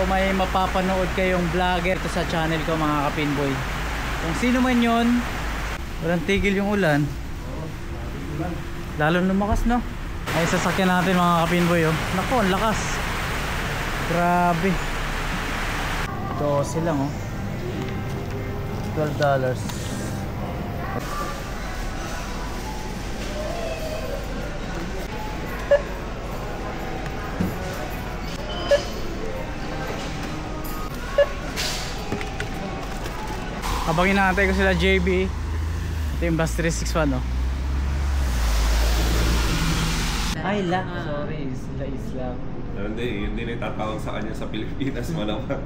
May mapapanood kayong vlogger to sa channel ko mga kapinboy. Kung sino man yon, walang tigil yung ulan. Lalo lumakas, no? Ay sasakyan natin mga kapinboy, oh. Naku, ang lakas. Grabe. Ito silang, oh. $12. Habang inaantay ko sila JB, ito yung bus 361, no? Ay, sorry, isla. Hindi nagtatawag sa kanya sa Pilipinas, malamang.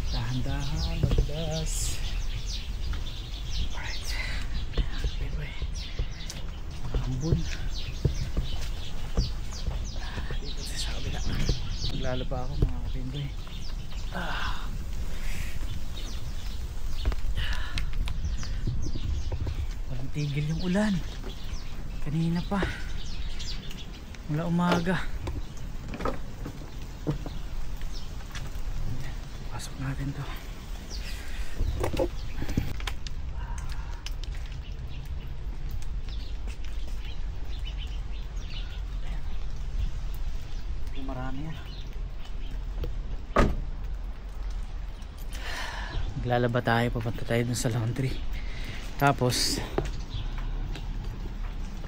Dahan-dahan, magdas. Alright. Ambon. Dito sa kabila. Maglalaba ako mga kapindoy. Walang tigil yung ulan. Kanina pa. Mula umaga. Pasok natin to. Marami yan. Maglalaba tayo, papunta tayo dun sa laundry. Tapos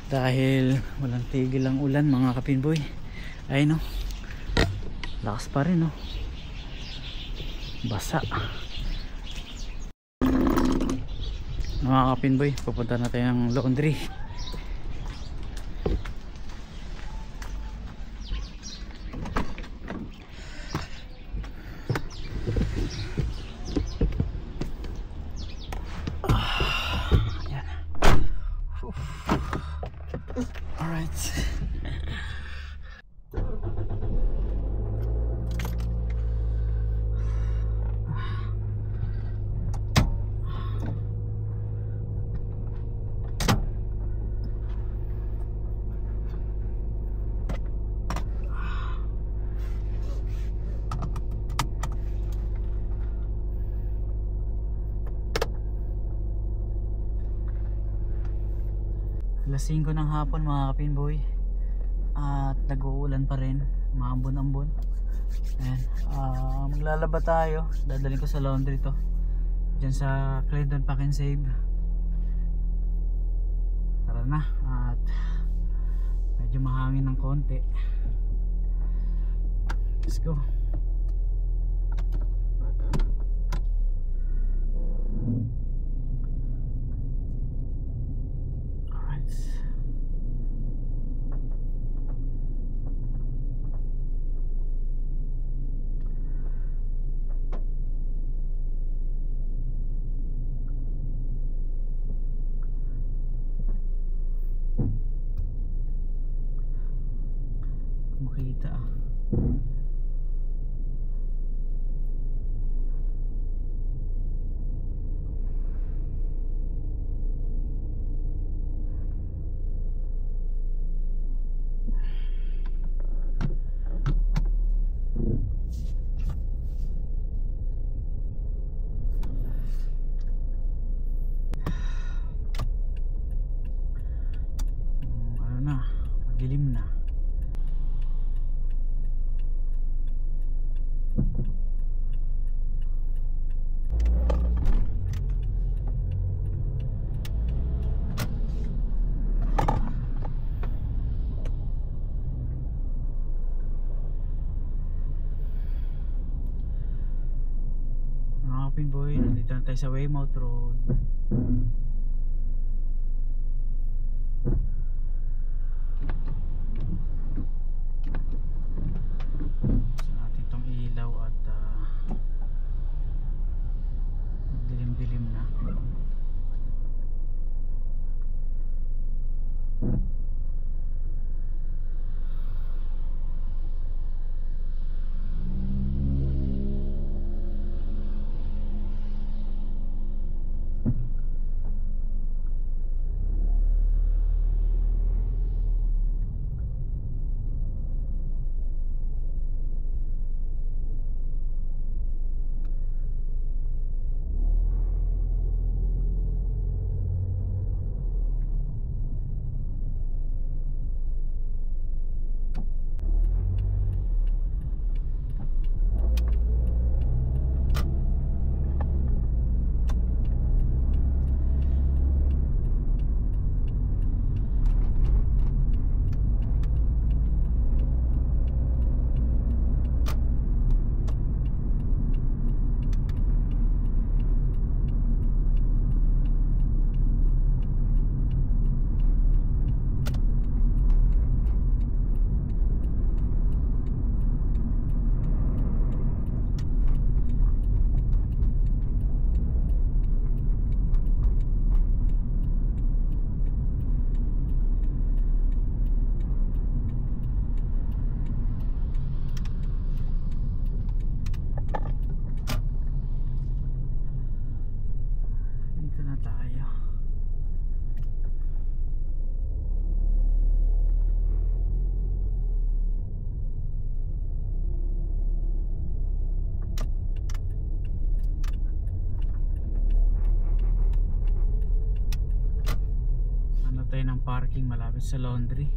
dahil walang tigil ang ulan mga kapinboy, ay no, lakas pa rin, no, basa. Mga kapinboy, papunta na tayo ng laundry. Alright. Alas 5 ng hapon mga kapinboy, at nag-uulan pa rin, maambon-ambon. Ayan, maglalaba tayo. Dadalhin ko sa laundry to dyan sa Clinton Pack and Save. Tara na, at medyo mahangin ng konti. Let's go. Makita ano na, madilim na. Pinboy, nandito na tayo sa Weymouth Road. Gusto natin itong ilaw at dilim-dilim na. na tayo. Ano tayo ng parking malapit sa laundry.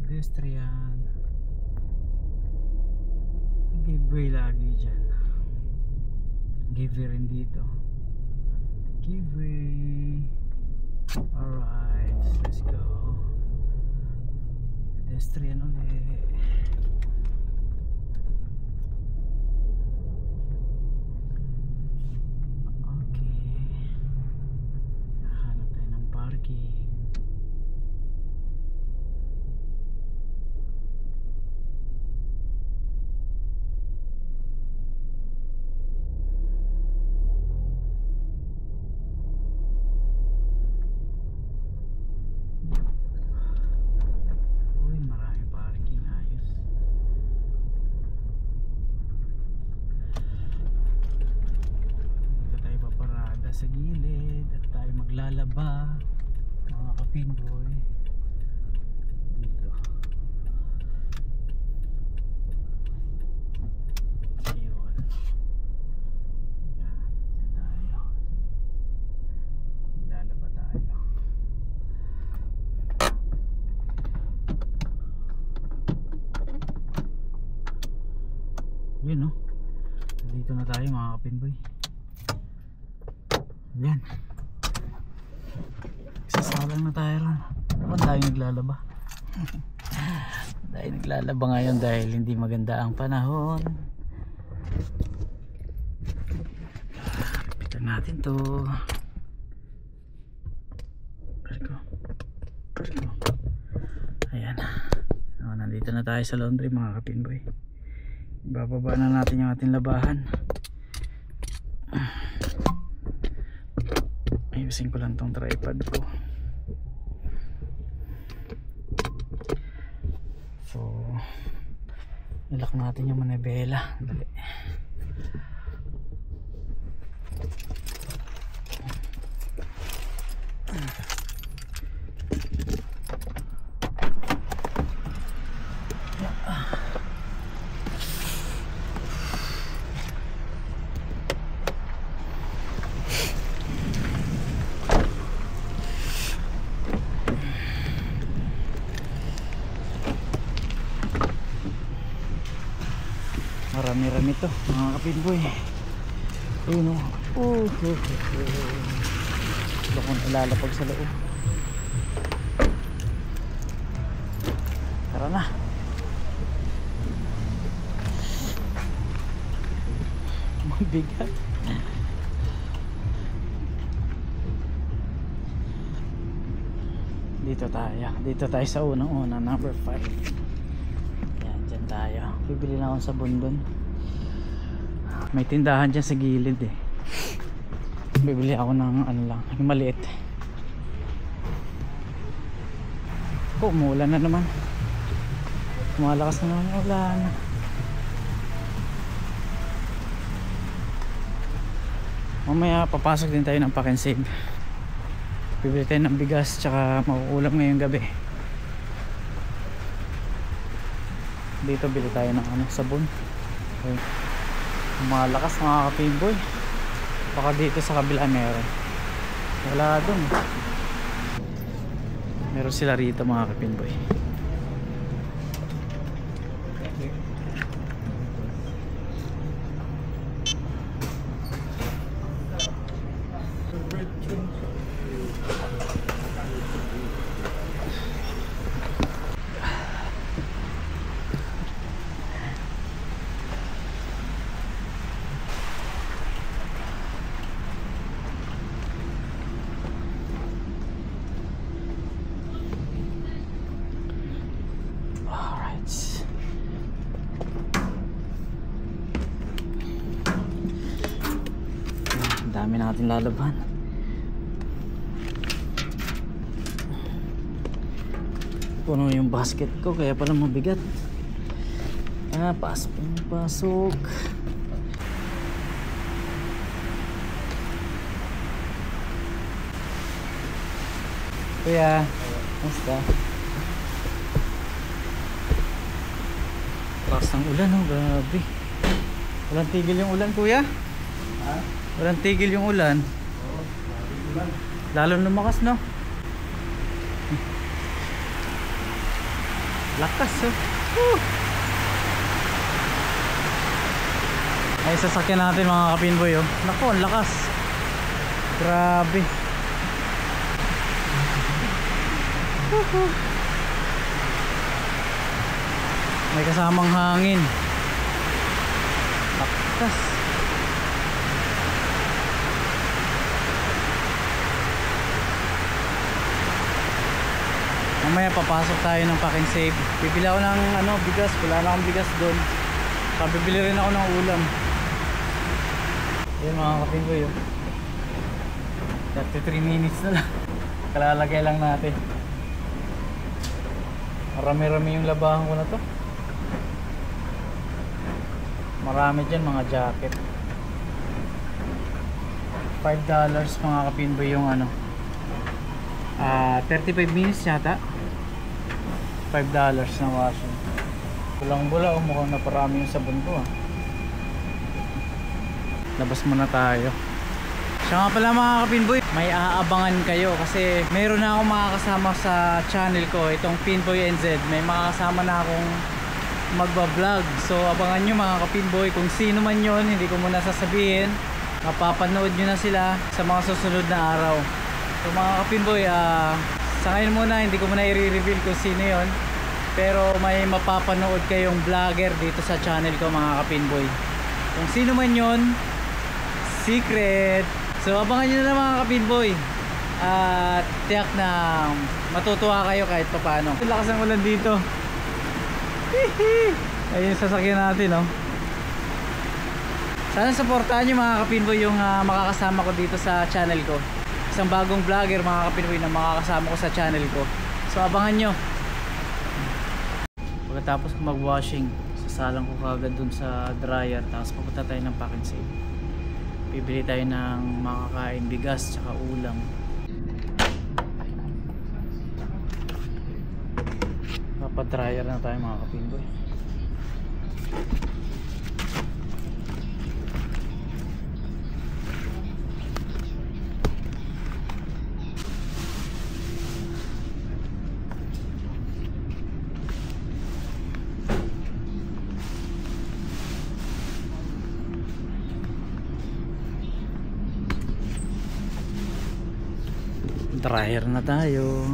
Pedestrian giveaway lagi dyan, giveaway rin dito, giveaway. Alright, let's go. Pedestrian ulit. Okay, hanap tayo ng parking. Sa gilid at tayo maglalaba mga kapinboy dito. Ayun. Yan, dyan tayo. Maglalaba tayo. Yun, no? Dito na tayo mga kapinboy. Yan. Sasalang na tayo ron. Ba't tayo naglalaba? Tayo naglalaba ngayon dahil hindi maganda ang panahon. Kapitan natin to. Ayan. Nandito na tayo sa laundry mga kapinboy. Bababa na natin yung ating labahan. Ayusin ko lang tong tripod ko. So ilak natin yung manibela. Dali. Marami-rami to mga kapinboy. Ayun o. Ito kung ilalapag sa loob. Tara na. Mabigat. Dito tayo sa unang-una, number 5. Dyan tayo. Bibili na ako sa bundon. May tindahan dyan sa gilid eh. Bibili ako ng ano lang, yung maliit. Umuulan na naman. Malakas na naman yung ulan. Mamaya papasok din tayo ng Pack and Save. Bibili tayo ng bigas tsaka mauulam ngayong gabi. Dito bili tayo ng ano, sabon. Okay. Malakas mga kapinboy. Baka dito sa kabila meron. Wala dun. Meron sila rito mga kapinboy. dami natin lalaban. Puno yung basket ko kaya pala mabigat. Pasok. Kuya, musta? Lakas ng ulan, oh, grabe. Walang tigil yung ulan, kuya? Ha? Walang tigil yung ulan. Oo, ulan. Lalo lumakas, no? Lakas, oh. Woo! Ay, sasakyan natin mga kapinboy, oh. Naku, ang lakas. Grabe. May kasamang hangin. Lakas. Mamaya papasok tayo ng Pack and Save. Bibili ako ng bigas. Wala na akong bigas doon. Bibili rin ako ng ulam. Yan mga kapinboy, oh. 33 minutes na lang. Kalalagay lang natin. Marami-rami yung labahan ko na to. Marami dyan mga jacket. $5 mga kapinboy yung 35 minutes yata. $5 na washing. Bulang-bula, mukhang naparami yung sabon ko, Labas muna tayo. Siya nga pala mga kapinboy, may aabangan kayo kasi meron na akong makakasama sa channel ko, itong Pinboy NZ. May makakasama na akong magbablog. So abangan nyo mga kapinboy, kung sino man yon, hindi ko muna sasabihin. Mapapanood nyo na sila sa mga susunod na araw. So mga kapinboy, sa ngayon muna hindi ko muna i-reveal kung sino yon, pero may mapapanood kayong vlogger dito sa channel ko mga kapinboy. Kung sino man yon, secret. So abangan nyo na mga kapinboy. At tiyak na matutuwa kayo kahit paano. Lakas ng ulan dito. Ayun yung sasakyan natin, Sana supportahan nyo mga kapinboy yung makakasama ko dito sa channel ko. Isang bagong vlogger mga kapinboy na makakasama ko sa channel ko. So abangan nyo. Pagkatapos ko mag-washing, sasalang ko kagad dun sa dryer. Tapos pupunta tayo ng Pack and Save. Bibili tayo ng makakain, bigas tsaka ulam. Papadryer na tayo mga kapinboy. Dryer na tayo.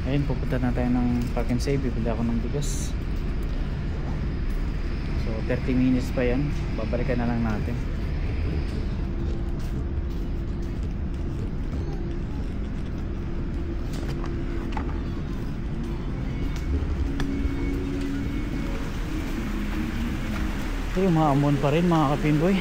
Ayun, pupunta na tayo ng Pack and Save. Bibili ako ng bigas. So 30 minutes pa yan. Babalikan na lang natin. Ayun, mga amon pa rin mga kapinboy.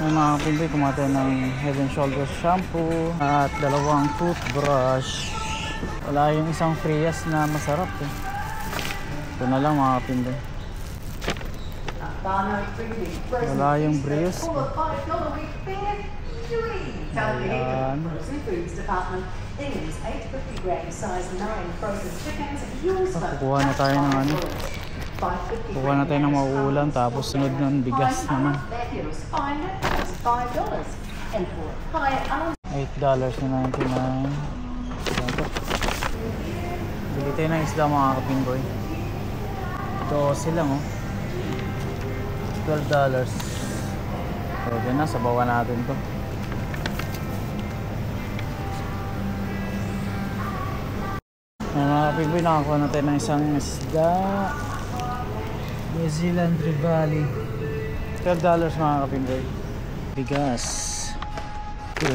Mga kapinboy, kumuha tayo ng Head and Shoulders shampoo at 2 toothbrush. Wala yung isang Frias na masarap, Ito na lang mga kapinboy. Wala yung Brios. Ayan. Yan. Frozen Foods Department. These 850 gram size 9 frozen chickens, yours for Kukuha na tayo ng ano. $5.50. Kukuha na tayo ng mauulam, tapos sunod nun bigas naman. Here's $5 and for higher $8.99. Bili tayo ng isda mga kapinboy. 12 lang oh. $12. Pwede na, sabawan natin to. Mga kapinboy, nakakuha na tayo ng isang isda. New Zealand Trevally. $12 mga kapinboy. Bigas. Okay.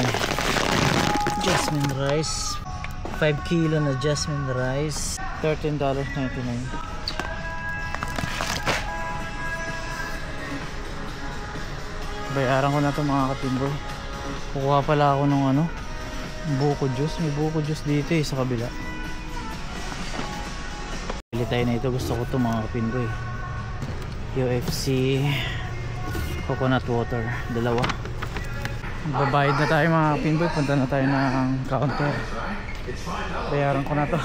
Jasmine rice. 5 kilo na jasmine rice. $13.99. Bayaran ko na to mga kapinboy. Kukuha pala ako ng ano, buko juice. May buko juice dito eh, sa kabila. Pili tayo na ito. Gusto ko to mga kapinboy. UFC coconut water. Dalawa. Magbabayad na tayo mga kapinboy. Punta na tayo ng counter. Bayaran ko na to.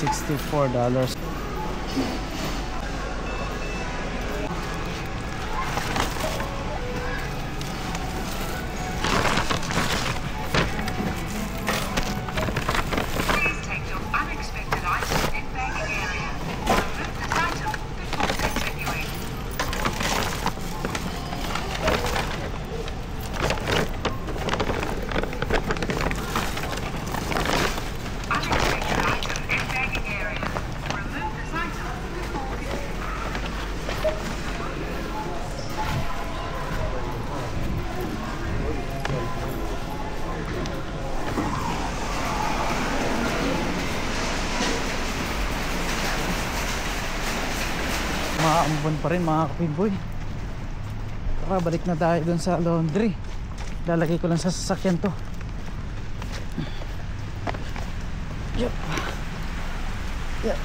$64. Maambon pa rin mga kapinboy. Saka balik na tayo dun sa laundry. Lalagay ko lang sa sasakyan to. Yup. Yup.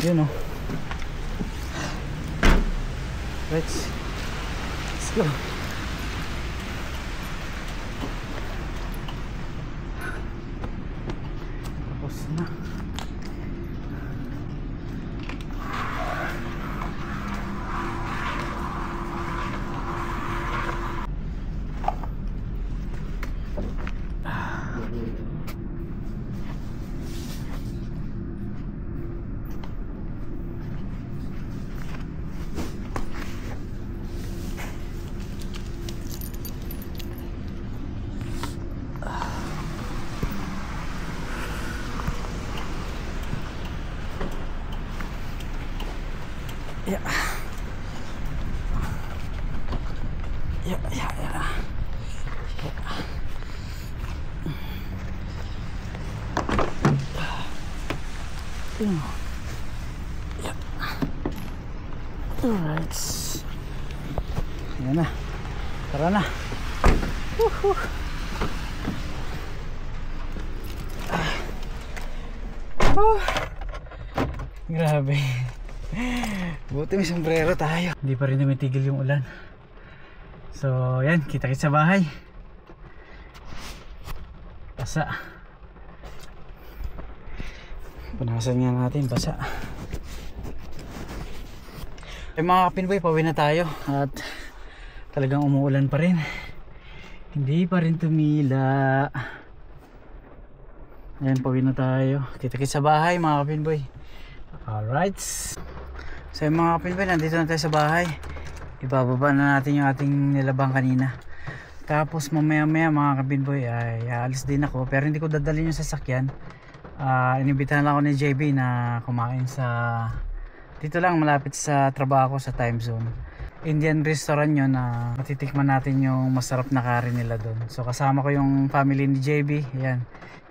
Yun oh. Let's go. Tapos na. Yeah. Yeah, yeah, yeah. Yeah. Alright. Yan na. Tara na. Woohoo. Grabe. Buti may sombrero tayo. Hindi pa rin tumitigil yung ulan. So yan, kita-kits sa bahay. Basa. Punasan nga natin, basa. Eh mga kapinboy, pauwi na tayo. At talagang umuulan pa rin. Hindi pa rin tumila. Ayan, pauwi na tayo. Kita-kits sa bahay mga kapinboy. Alright. So yung mga kapinboy, nandito na tayo sa bahay. Ibababa na natin yung ating nilabang kanina. Tapos mamaya maya mga kapinboy ay aalis din ako. Pero hindi ko dadalhin yung sasakyan. Inibitahan lang ako ni JB na kumain sa dito lang malapit sa trabaho ko sa time zone. Indian restaurant yun na matitikman natin yung masarap na curry nila doon. So kasama ko yung family ni JB. Ayan.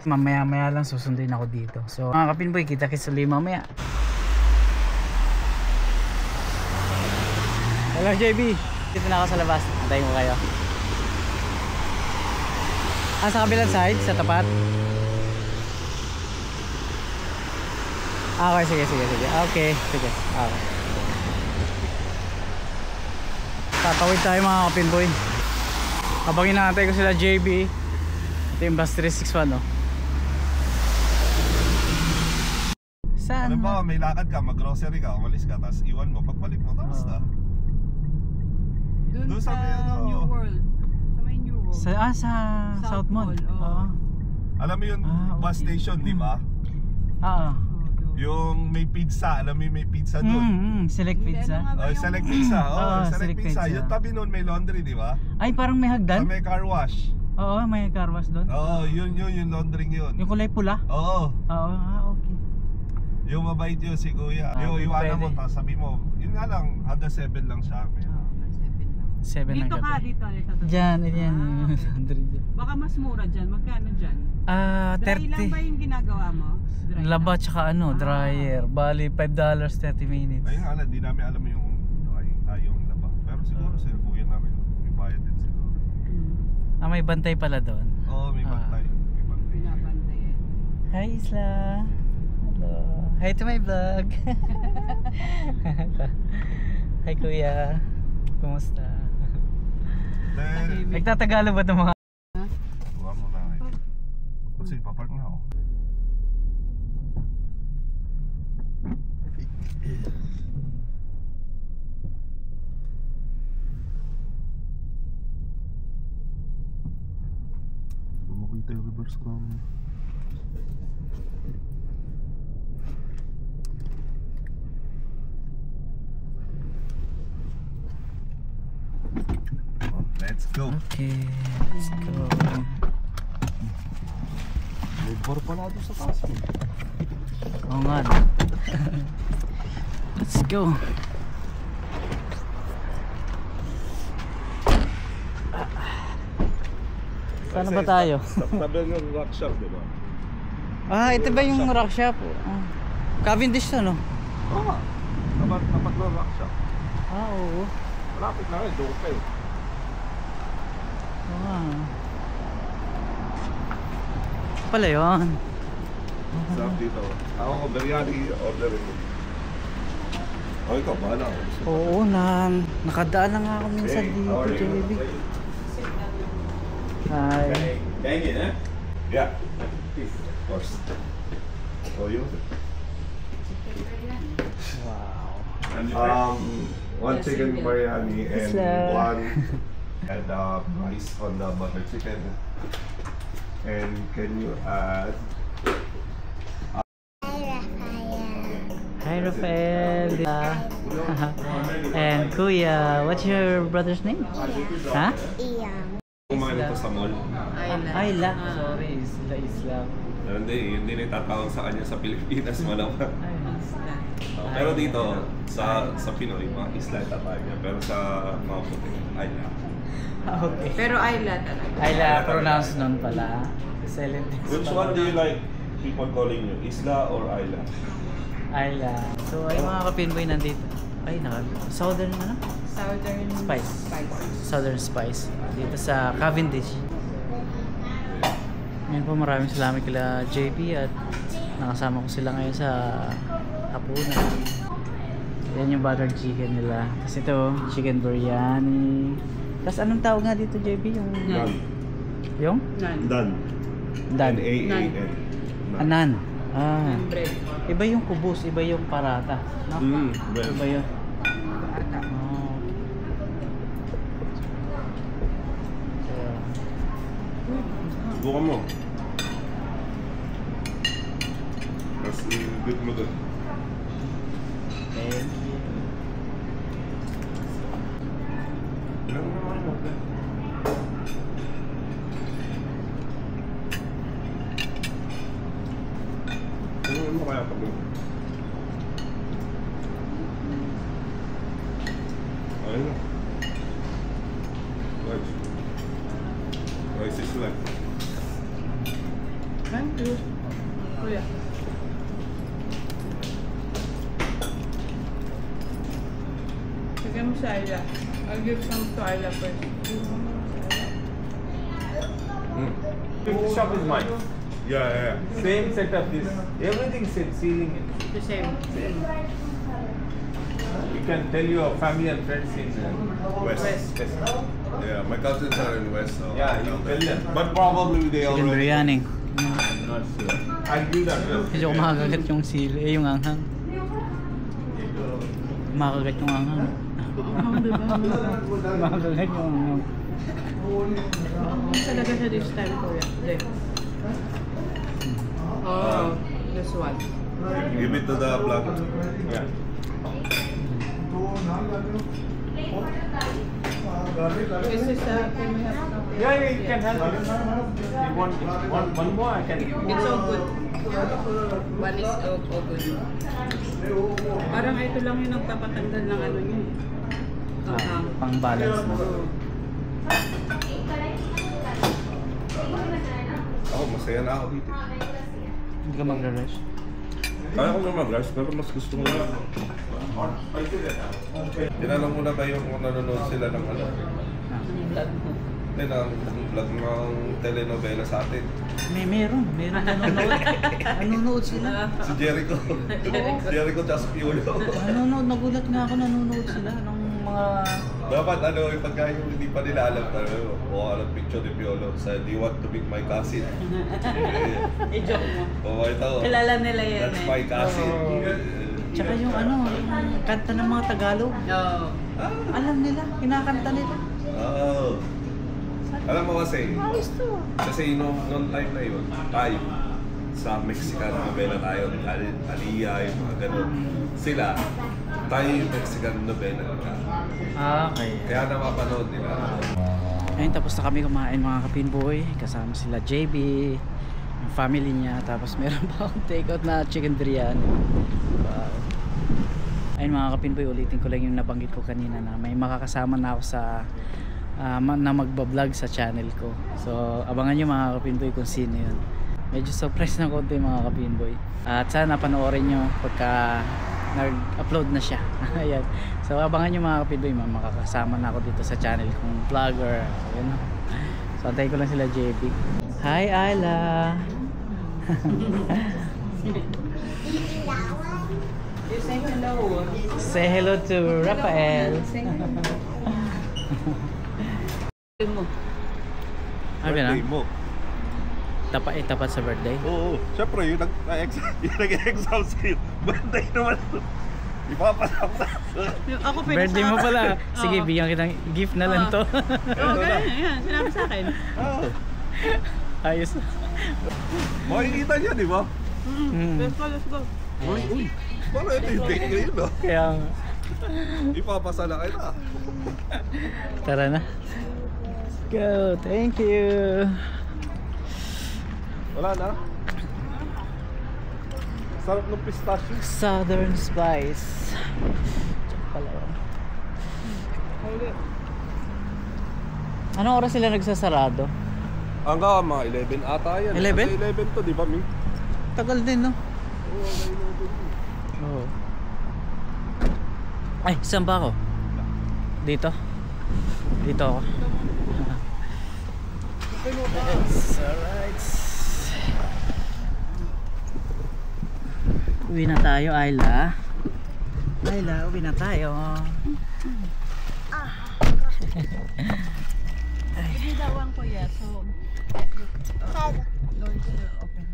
Mamaya maya lang susunduin ako dito. So mga kapinboy, kita-kits ulit mamaya. Hello JB, dito na ako sa labas. Antayin ko kayo. Sa kabilang side, sa tapat. Okay, sige. Okay, sige. Okay. Tatawid tayo mga kapinboy. Habang inaantay ko sila JB. Ito yung bus 361, no? Saan? Ano ba, may lakad ka, mag-grocery ka, umalis ka, tapos iwan mo, pagbalik mo, tapos na. Doon sa New World. Sa may New World. Sa South Mall. Oo. Alam mo yung bus station, di ba? Oo. Yung may pizza, alam mo yung may pizza doon? Select pizza. Select pizza, select Select pizza. Pizza. Yung tabi noon may laundry, di ba? Ay, parang may Sa hagdan? may car wash. Oo, may car wash doon. Oo, yun yung laundry yun. Yung kulay pula? Oo. Oo, okay. Yung mabait yun si kuya. Yung iwanan mo, tapos sabi mo, yun nga lang, under 7 lang siya. 7 ng Dito ka, gabi. dito. Diyan, yan. Okay. Baka mas mura dyan. Magkano dyan? Dry lang ba 30. yung ginagawa mo? Dry Laba lang? tsaka dryer. Bali, $5, 30 minutes. Ayun nga, di namin alam yung yung laba. Pero siguro sila kuya namin, may bayad din siguro. May bantay pala doon. Oo, may bantay. May bantay. Binabantayan. Hi Isla. Hello. Hi to my vlog. Hi kuya. Kumusta? Then, Nagtatagalog ba itong mga? buwa mo na eh. Kasi papark na ako. Makita yung reverse camera. Let's go. Okay, let's go. May bar pala doon sa taas. Oo nga. Let's go. Saan ba tayo? Tabi yung rock shop, diba? Ito ba yung rock shop? Cavendish to, no? Oo nga. Tapat ng rock shop. Oo. Malapit na rin, doon kayo. Pala yun. Sarap dito. Ako ko, biryani, orderin mo. Oh, ikaw, bahala ako. Oo, nakadaan na nga ako minsan dito, JB. Hi. Dang it, eh? Yeah. Of course. Oh, you? Wow. One chicken biryani and Isla. one and rice on the butter chicken. And can you add? Hi, Rafael. And Kuya, what's your brother's name? Ha? Kumain ito sa mall. Ayla. Sorry, Isla. Hindi na itatawag sa kanya sa Pilipinas malamang. Pero dito, sa Pinoy, mga isla itatawag niya. Pero sa mga puti, Ayla. Okay. Pero Ayla talaga. Ayla, pronounce nun pala. Silent. Which one do you like people calling you? Isla or Ayla? Ayla. So, ay mga kapinboy nandito. Ay, Southern ano? Southern Spice. Southern Spice. Dito sa Cavendish. Ngayon po maraming salamat kila JP at nakasama ko sila ngayon sa hapunan. Yan yung butter chicken nila. Tapos ito, chicken biryani. Tapos anong tawag nga dito, JB? Yung... Dan. Yung? Nan. Dan. Dan. N-A-A-N. Anan. Ah. Nan bread. Iba yung kubus, iba yung parata. No? Well. Iba yun. Ata. Oh. Bukan mo. Tapos i-dip mo doon. Thank you. Ilang naman mo? Ano mo kaya pag ayun na. Rice. Rice is left. Thank you. Kuya. Bigyan mo sa Ayla. I'll give some to Ayla first. This shop is mine. Yeah. Same setup. This everything same ceiling. The same. You can tell your family and friends in West. West. Yeah, my cousins are in West. So Yeah, you tell them. But probably they Chicken already. biryani. I'm not sure. I'll give that. Medyo kumakagat yung sili, yung anghang. Kumakagat yung anghang. Kumakagat yung anghang. Talaga siya this time, Kuya. There. Oh, this one. Give it to the vlog. Yeah. This is Yeah, you can have it. You want one more? I can. it's all good. One is all good. Parang ito lang yung nagpapatanggal ng ano niya. Pang balance na. Ako, masaya na ako dito. Hindi ka magre-rush. Kaya ko nga mag-rush, pero mas gusto ko na. Tinanong mo na ba yung kung nanonood sila ng ano? Hindi, ng vlog ng telenovela sa atin. Meron nanonood. Nanonood sila. Si Jericho. Si Jericho tsaka si Piolo. Nanonood, nagulat nga ako nanonood sila ng mga... Dapat ano, pagka yung hindi pa nila alam, o alam picture ni Piolo sa Do You Want to Meet My Cousin? I-joke mo. Ito. Kilala nila yan That's eh. my cousin. Tsaka yung ano, yung kanta ng mga Tagalog. Oo. Alam nila, kinakanta nila. Oo. Alam mo kasi, Ayos to. kasi noong time na yun, tayo, sa Mexican novela tayo, Aliyah, yung mga ganun. Sila, tayo yung Mexican novela nila. Okay. Kaya napapanood nila. Ayun, tapos na kami kumain mga kapinboy. Kasama sila JB, yung family niya. Tapos meron pa akong take out na chicken biryani. Wow. Ayun mga kapinboy, ulitin ko lang yung nabanggit ko kanina na may makakasama na ako sa na magbablog sa channel ko. So abangan nyo mga kapinboy kung sino yun. Medyo surprise na konti mga kapinboy. At sana panoorin nyo pagka nag-upload na siya. Ayan. So abangan nyo mga kapinboy, makakasama na ako dito sa channel kong vlogger. Ayun. So antayin ko lang sila JB. Hi Ayla. You say hello. Say hello to Rafael. Mo. Abi na. Birthday mo. Tapat sa birthday. Oo. Siyempre, yung nag-exam sa'yo. Birthday naman. Ipapasok na. Ako Birthday mo pala. Sige, Oo. bigyan kitang gift na lang to. Okay, yan. Sinabi sa akin. Oo. Ayos. Makikita niya, di ba? Let's go. Uy, parang ito yung date ngayon, no? Kaya Ipapasala kayo na. tara na. Go. Thank you. Wala na. Sarap ng pistachio. Southern Spice. Diyan pala. Anong oras sila nagsasarado? Hanggang mga 11 ata yan. 11? Kasi 11 to, di ba, Mi? Tagal din, no? Oo. Ay, saan ba ako? Dito? Dito ako. It's alright. Uwi na tayo, Ayla. Laila, uwi na tayo. Binidawan ko ya, so Lord will open.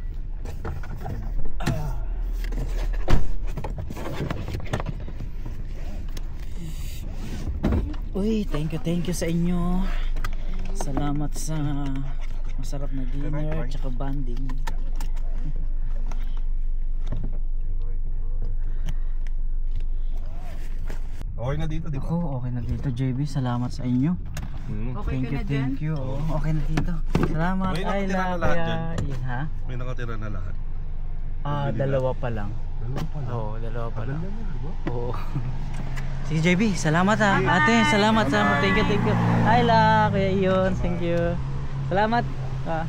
Uy, thank you sa inyo. Salamat sa masarap na dinner tsaka banding. Okay na dito, di ba? Ako, okay na dito, JB. Salamat sa inyo. Okay ka na dyan? Thank you. Oh, okay na dito. Salamat, May nakatira Ayla. na lahat Kaya, dyan. ha? May nakatira na lahat. Dalawa pa lang. Dalawa pa lang. Oo, dalawa pa lang. Ganda na, di ba? Oo. Sige, JB. Salamat ha. Ate, salamat. Salamat. Thank you. Ayla, Kuya Iyon. Thank you. Salamat. Thank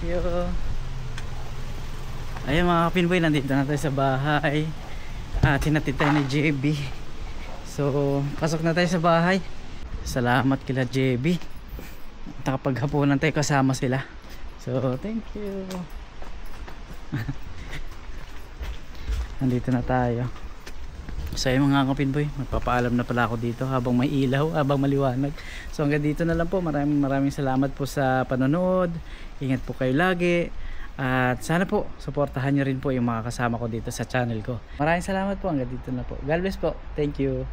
you. Ayun mga kapinboy, nandito na tayo sa bahay. Tinatid tayo ni JB. So, pasok na tayo sa bahay. Salamat kila JB. Nakapaghapunan tayo kasama sila. So, thank you. Nandito na tayo. So, yung mga kapinboy, magpapaalam na pala ako dito habang may ilaw, habang maliwanag. So, hanggang dito na lang po. Maraming salamat po sa panonood. Ingat po kayo lagi. At sana po, suportahan nyo rin po yung mga kasama ko dito sa channel ko. Maraming salamat po. Hanggang dito na po. God bless po. Thank you.